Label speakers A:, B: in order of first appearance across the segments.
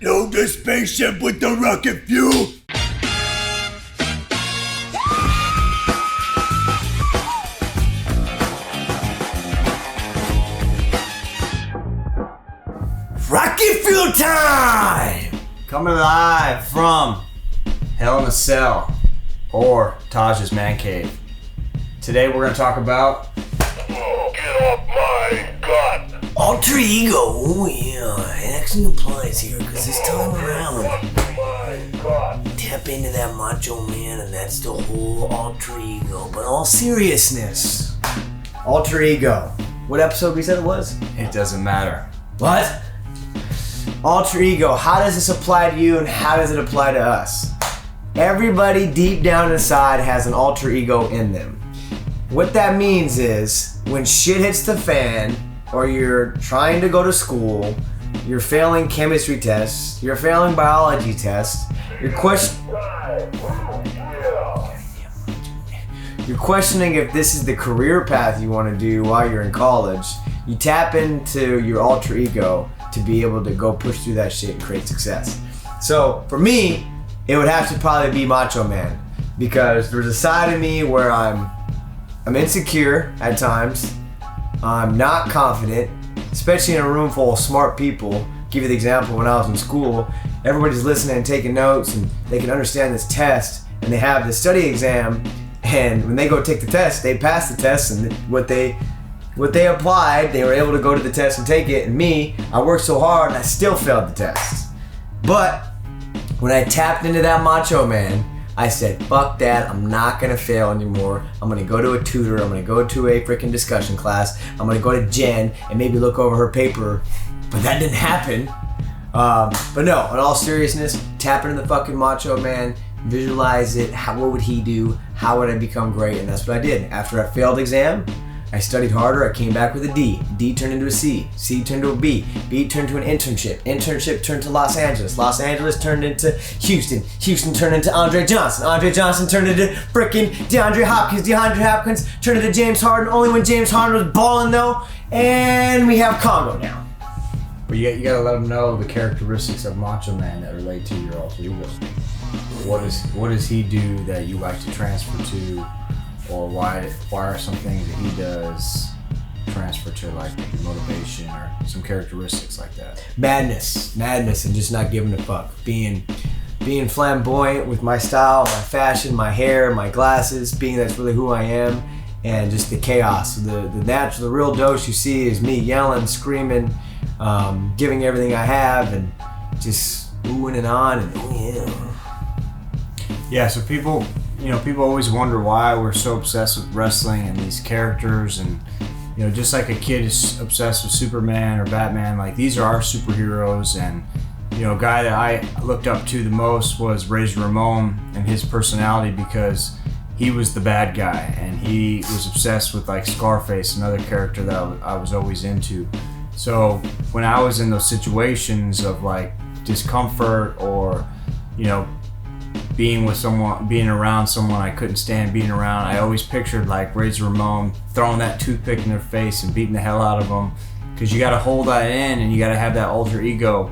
A: Load the spaceship with the rocket fuel. Rocket fuel time!
B: Coming live from Hell in a Cell or Taj's Man Cave. Today we're going to talk about
A: Get off my gut!
C: Alter ego, oh yeah, it actually applies here because this time around, tap into that macho man and that's the whole alter ego. But all seriousness, alter ego. What episode we said it was?
B: It Doesn't Matter.
C: What? Alter ego, how does this apply to you and how does it apply to us? Everybody deep down inside has an alter ego in them. What that means is when shit hits the fan, or you're trying to go to school, you're failing chemistry tests, you're failing biology tests, you're questioning if this is the career path you want to do while you're in college, you tap into your alter ego to be able to go push through that shit and create success. So for me, it would have to probably be Macho Man, because there's a side of me where I'm insecure at times. I'm not confident, especially in a room full of smart people. Give you the example, when I was in school, everybody's listening and taking notes and they can understand this test and they have the study exam, and when they go take the test, they pass the test, and what they applied, they were able to go to the test and take it. And me, I worked so hard and I still failed the test. But when I tapped into that Macho Man, I said, fuck that, I'm not gonna fail anymore. I'm gonna go to a tutor, I'm gonna go to a freaking discussion class, I'm gonna go to Jen and maybe look over her paper. But that didn't happen. But no, in all seriousness, tap into the fucking Macho Man, visualize it, what would he do, how would I become great, and that's what I did. After I failed exam, I studied harder, I came back with a D. D turned into a C. C turned to a B. B turned to an internship. Internship turned to Los Angeles. Los Angeles turned into Houston. Houston turned into Andre Johnson. Andre Johnson turned into frickin' DeAndre Hopkins. DeAndre Hopkins turned into James Harden, only when James Harden was balling though. And we have Congo now.
B: But you gotta let them know the characteristics of Macho Man that relate to your alter ego. What does he do that you like to transfer to? Or why are some things that he does transfer to, like your motivation or some characteristics like that?
C: Madness, and just not giving a fuck. Being flamboyant with my style, my fashion, my hair, my glasses, being that's really who I am, and just the chaos. The real dose you see is me yelling, screaming, giving everything I have, and just oohing and on, and oh yeah.
B: Yeah, so people always wonder why we're so obsessed with wrestling and these characters, and just like a kid is obsessed with Superman or Batman, like these are our superheroes. And a guy that I looked up to the most was Razor Ramon and his personality, because he was the bad guy and he was obsessed with like Scarface, another character that I was always into. So when I was in those situations of like discomfort or being around someone I couldn't stand being around, I always pictured like Razor Ramon throwing that toothpick in their face and beating the hell out of them, because you got to hold that in and you got to have that alter ego.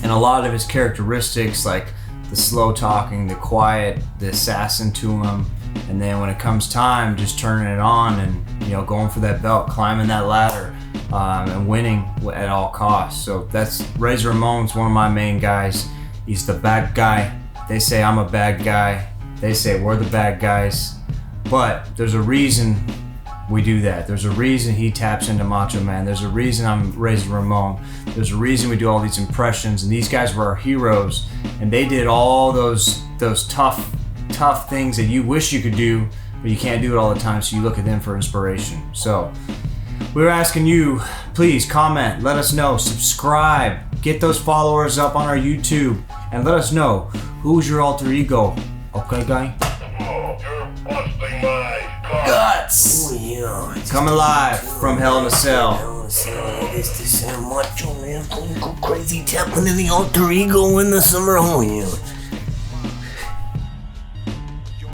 B: And a lot of his characteristics, like the slow talking, the quiet, the assassin to him, and then when it comes time, just turning it on and going for that belt, climbing that ladder, and winning at all costs. So that's Razor Ramon's one of my main guys. He's the bad guy. They say I'm a bad guy. They say we're the bad guys. But there's a reason we do that. There's a reason he taps into Macho Man. There's a reason I'm Razor Ramon. There's a reason we do all these impressions. And these guys were our heroes. And they did all those tough things that you wish you could do, but you can't do it all the time. So you look at them for inspiration. So we're asking you, please comment, let us know, subscribe, get those followers up on our YouTube, and let us know who's your alter ego. Okay, guy?
A: You're busting my
C: Guts! Oh yeah.
B: Coming live from Hell in a Cell.
C: It's the Macho Man, go crazy, tapping in the alter ego in the summer. Oh yeah.